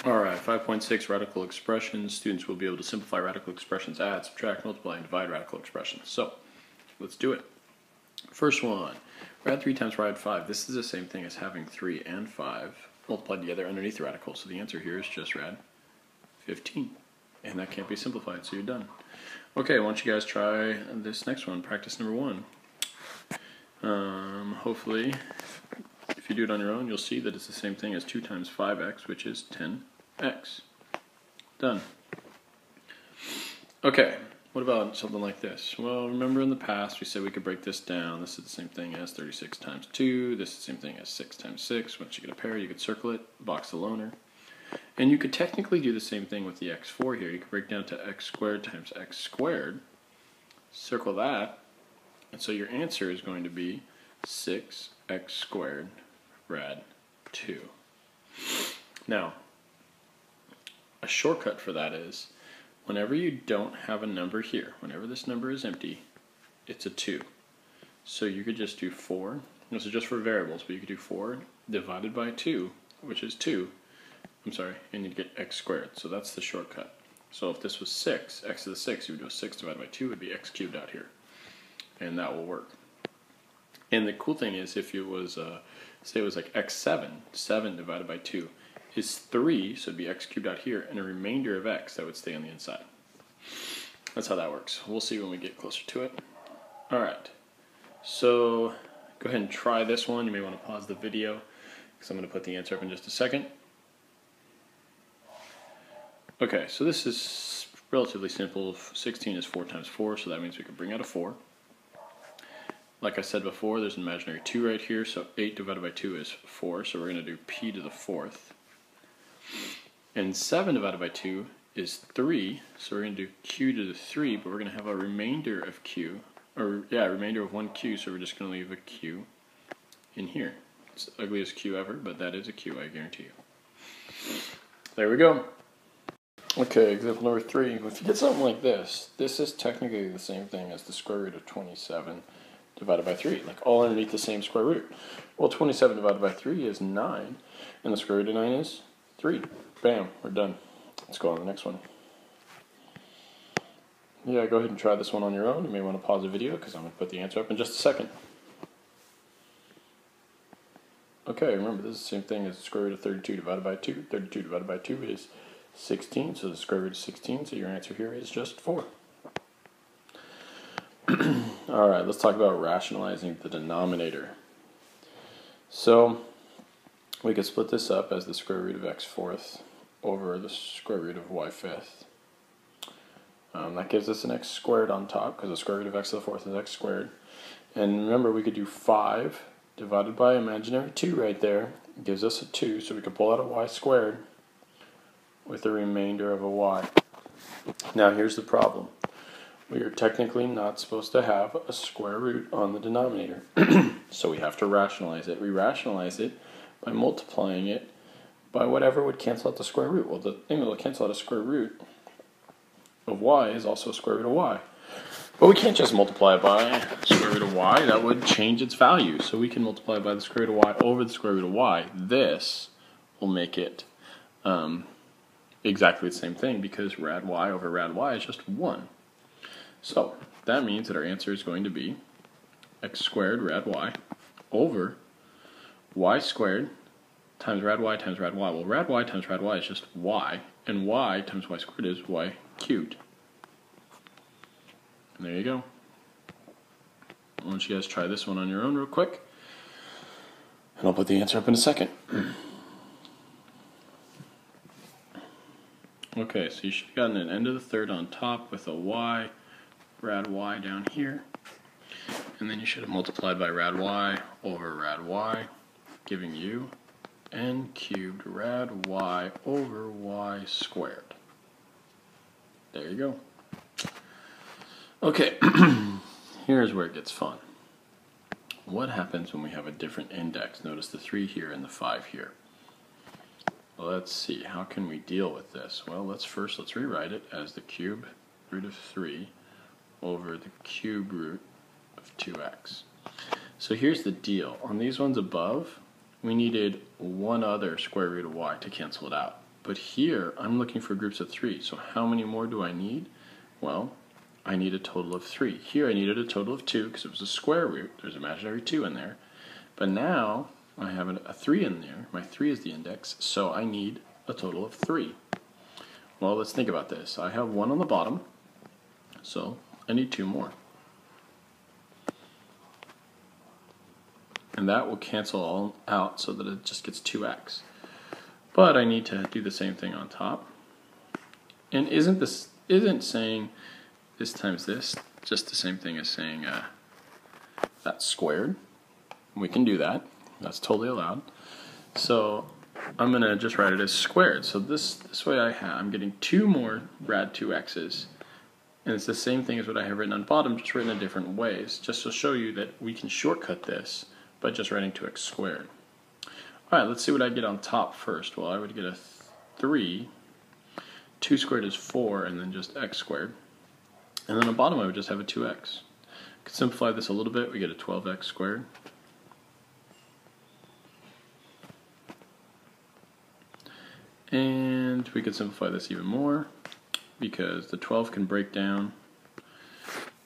Alright, 5.6 radical expressions. Students will be able to simplify radical expressions, add, subtract, multiply, and divide radical expressions. So, let's do it. First one, rad 3 times rad 5. This is the same thing as having 3 and 5 multiplied together underneath the radical. So the answer here is just rad 15. And that can't be simplified, so you're done. Okay, why don't you guys try this next one, practice number 1. Hopefully, if you do it on your own, you'll see that it's the same thing as 2 times 5x, which is 10x. Done. Okay, what about something like this? Well, remember in the past we said we could break this down. This is the same thing as 36 times 2. This is the same thing as 6 times 6. Once you get a pair, you could circle it, box the loner. And you could technically do the same thing with the x4 here. You could break down to x squared times x squared. Circle that. And so your answer is going to be 6x squared rad 2. Now, a shortcut for that is whenever you don't have a number here, whenever this number is empty, it's a 2. So you could just do 4. This is just for variables, but you could do 4 divided by 2, which is 2. And you'd get x squared. So that's the shortcut. So if this was 6, x to the 6, you would do 6 divided by 2 would be x cubed out here. And that will work. And the cool thing is if it was, say it was like x7, 7 divided by 2 is 3, so it'd be x cubed out here, and a remainder of x that would stay on the inside. That's how that works. We'll see when we get closer to it. Alright, so go ahead and try this one. You may want to pause the video because I'm going to put the answer up in just a second. Okay, so this is relatively simple. 16 is 4 times 4, so that means we can bring out a 4. Like I said before, there's an imaginary 2 right here, so 8 divided by 2 is 4, so we're going to do p to the 4th. And 7 divided by 2 is 3, so we're going to do q to the 3, but we're going to have a remainder of q, or yeah, a remainder of 1q, so we're just going to leave a q in here. It's the ugliest q ever, but that is a q, I guarantee you. There we go. Okay, example number 3. If you get something like this, this is technically the same thing as the square root of 27 divided by 3, like all underneath the same square root. Well, 27 divided by 3 is 9, and the square root of 9 is 3. Bam, we're done. Let's go on to the next one. Yeah, go ahead and try this one on your own. You may want to pause the video because I'm going to put the answer up in just a second. Okay, remember this is the same thing as the square root of 32 divided by 2. 32 divided by 2 is 16, so the square root is 16, so your answer here is just 4. Alright, let's talk about rationalizing the denominator. So, we could split this up as the square root of x fourth over the square root of y fifth. That gives us an x squared on top, because the square root of x to the fourth is x squared. And remember, we could do 5 divided by imaginary 2 right there. It gives us a 2, so we could pull out a y squared with a remainder of a y. Now here's the problem. We are technically not supposed to have a square root on the denominator. So we have to rationalize it. We rationalize it by multiplying it by whatever would cancel out the square root. Well, the thing that will cancel out a square root of y is also a square root of y. But we can't just multiply it by square root of y. That would change its value. So we can multiply it by the square root of y over the square root of y. This will make it exactly the same thing because rad y over rad y is just 1. So that means that our answer is going to be x squared rad y over y squared times rad y times rad y. Well, rad y times rad y is just y, and y times y squared is y cubed. And there you go. Why don't you guys try this one on your own real quick, and I'll put the answer up in a second. Okay, so you should have gotten an end of the third on top with a y, rad y down here, and then you should have multiplied by rad y over rad y, giving you n cubed rad y over y squared. There you go. Okay, here's where it gets fun. What happens when we have a different index? Notice the 3 here and the 5 here. Well, let's see, how can we deal with this? Well, let's rewrite it as the cube root of 3 over the cube root of 2x. So here's the deal. On these ones above, we needed one other square root of y to cancel it out. But here, I'm looking for groups of 3. So how many more do I need? Well, I need a total of 3. Here I needed a total of 2 because it was a square root. There's an imaginary 2 in there. But now I have a 3 in there. My 3 is the index, so I need a total of 3. Well, let's think about this. I have 1 on the bottom, so I need 2 more. And that will cancel all out so that it just gets 2x. But I need to do the same thing on top. And isn't saying this times this just the same thing as saying that's squared? We can do that. That's totally allowed. So I'm going to just write it as squared. So this way I'm getting 2 more rad 2x's. And it's the same thing as what I have written on bottom, just written in different ways, just to show you that we can shortcut this by just writing 2x squared. Alright, let's see what I get on top first. Well, I would get a 3. 2 squared is 4, and then just x squared. And then on bottom I would just have a 2x. Could simplify this a little bit, we get a 12x squared. And we could simplify this even more, because the 12 can break down.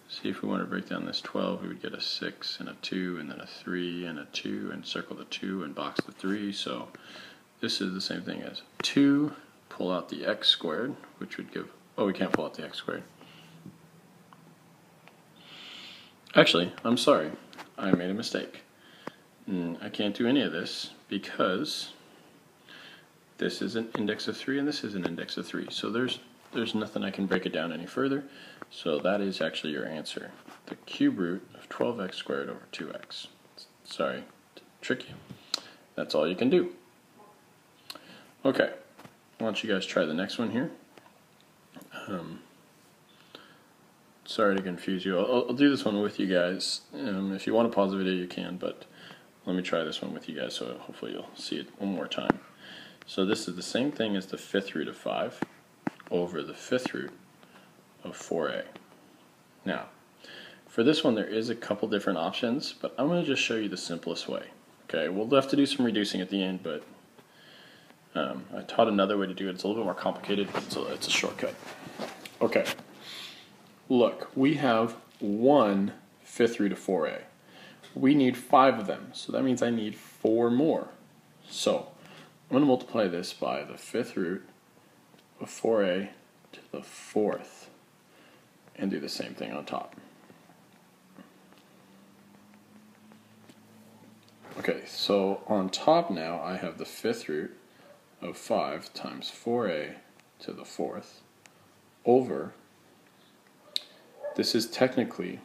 See, if we want to break down this 12, we would get a 6 and a 2 and then a 3 and a 2 and circle the 2 and box the 3. So this is the same thing as 2, pull out the x squared, which would give, oh, we can't pull out the x squared. Actually, I'm sorry, I made a mistake. I can't do any of this because this is an index of 3 and this is an index of 3. So there's nothing I can break it down any further. So that is actually your answer. The cube root of 12x squared over 2x. Sorry to trick you. That's all you can do. Okay, why don't you guys try the next one here. Sorry to confuse you. I'll do this one with you guys. If you want to pause the video, you can, but let me try this one with you guys so hopefully you'll see it one more time. So this is the same thing as the 5th root of 5 over the 5th root of 4a. Now, for this one there is a couple different options, but I'm going to just show you the simplest way. Okay, we'll have to do some reducing at the end, but I taught another way to do it. It's a little bit more complicated, but it's a shortcut. Okay, look, we have one 5th root of 4a. We need 5 of them, so that means I need 4 more. So I'm going to multiply this by the 5th root of 4a to the 4th and do the same thing on top. Okay, so on top now I have the 5th root of 5 times 4a to the 4th over, this is technically,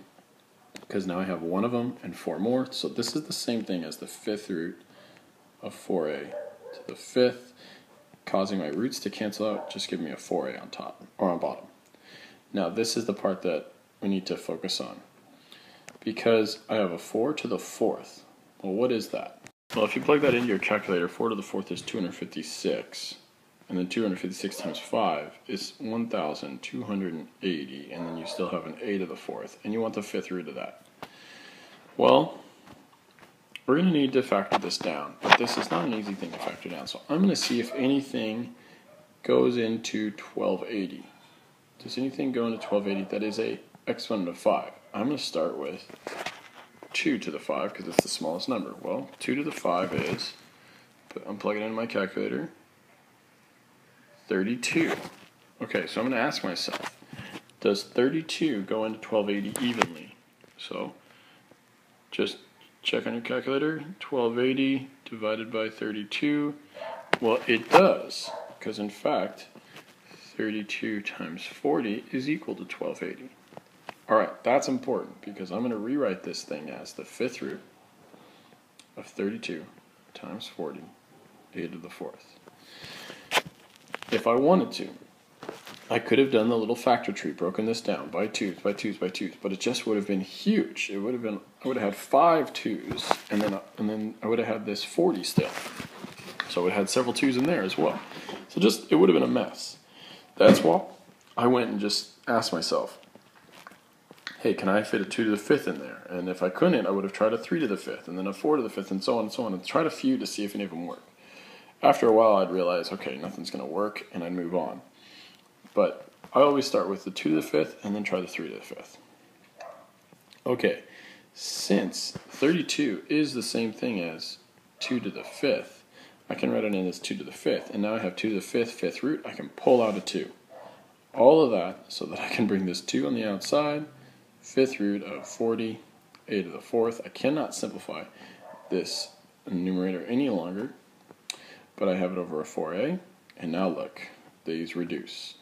because now I have 1 of them and 4 more, so this is the same thing as the 5th root of 4a to the 5th, causing my roots to cancel out, just give me a 4a on top, or on bottom. Now this is the part that we need to focus on, because I have a 4 to the 4th. Well, what is that? Well, if you plug that into your calculator, 4 to the 4th is 256, and then 256 times 5 is 1,280, and then you still have an a to the 4th, and you want the 5th root of that. Well, we're going to need to factor this down, but this is not an easy thing to factor down, so I'm going to see if anything goes into 1280. Does anything go into 1280 that is a exponent of 5? I'm going to start with 2 to the 5 because it's the smallest number. Well, 2 to the 5 is, I'm plugging it in my calculator, 32. Okay, so I'm going to ask myself, does 32 go into 1280 evenly? So just check on your calculator, 1280 divided by 32. Well, it does, because in fact 32 times 40 is equal to 1280. Alright, that's important because I'm going to rewrite this thing as the 5th root of 32 times 40, a to the 4th. If I wanted to, I could have done the little factor tree, broken this down by 2s, by 2s, by 2s, but it just would have been huge. It would have been, I would have had 5 2s, and then I would have had this 40 still. So it had several 2s in there as well. So it would have been a mess. That's why I went and just asked myself, hey, can I fit a 2 to the 5th in there? And if I couldn't, I would have tried a 3 to the 5th, and then a 4 to the 5th, and so on, and tried a few to see if any of them work. After a while, I'd realize, okay, nothing's going to work, and I'd move on. But I always start with the 2 to the 5th and then try the 3 to the 5th. Okay, since 32 is the same thing as 2 to the 5th, I can write it in as 2 to the 5th, and now I have 2 to the 5th, 5th root. I can pull out a 2. All of that so that I can bring this 2 on the outside, 5th root of 40, a to the 4th. I cannot simplify this numerator any longer, but I have it over a 4a, and now look, these reduce.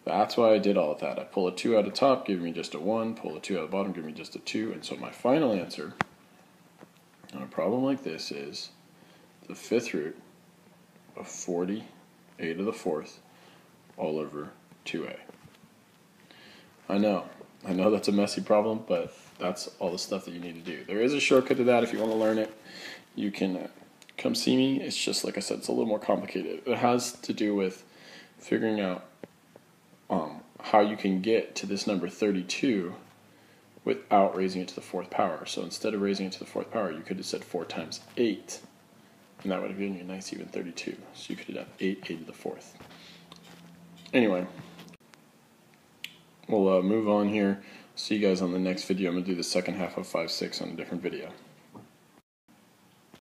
That's why I did all of that. I pull a 2 out of top, give me just a 1, pull a 2 out of the bottom, give me just a 2, and so my final answer on a problem like this is the 5th root of 40, a to the 4th, all over 2a. I know that's a messy problem, but that's all the stuff that you need to do. There is a shortcut to that if you want to learn it. You can come see me. It's just, like I said, it's a little more complicated. It has to do with figuring out how you can get to this number 32 without raising it to the 4th power. So instead of raising it to the 4th power, you could have said 4 times 8, and that would have given you a nice even 32. So you could have done 8, a to the 4th. Anyway, we'll move on here. See you guys on the next video. I'm going to do the second half of 5-6 on a different video.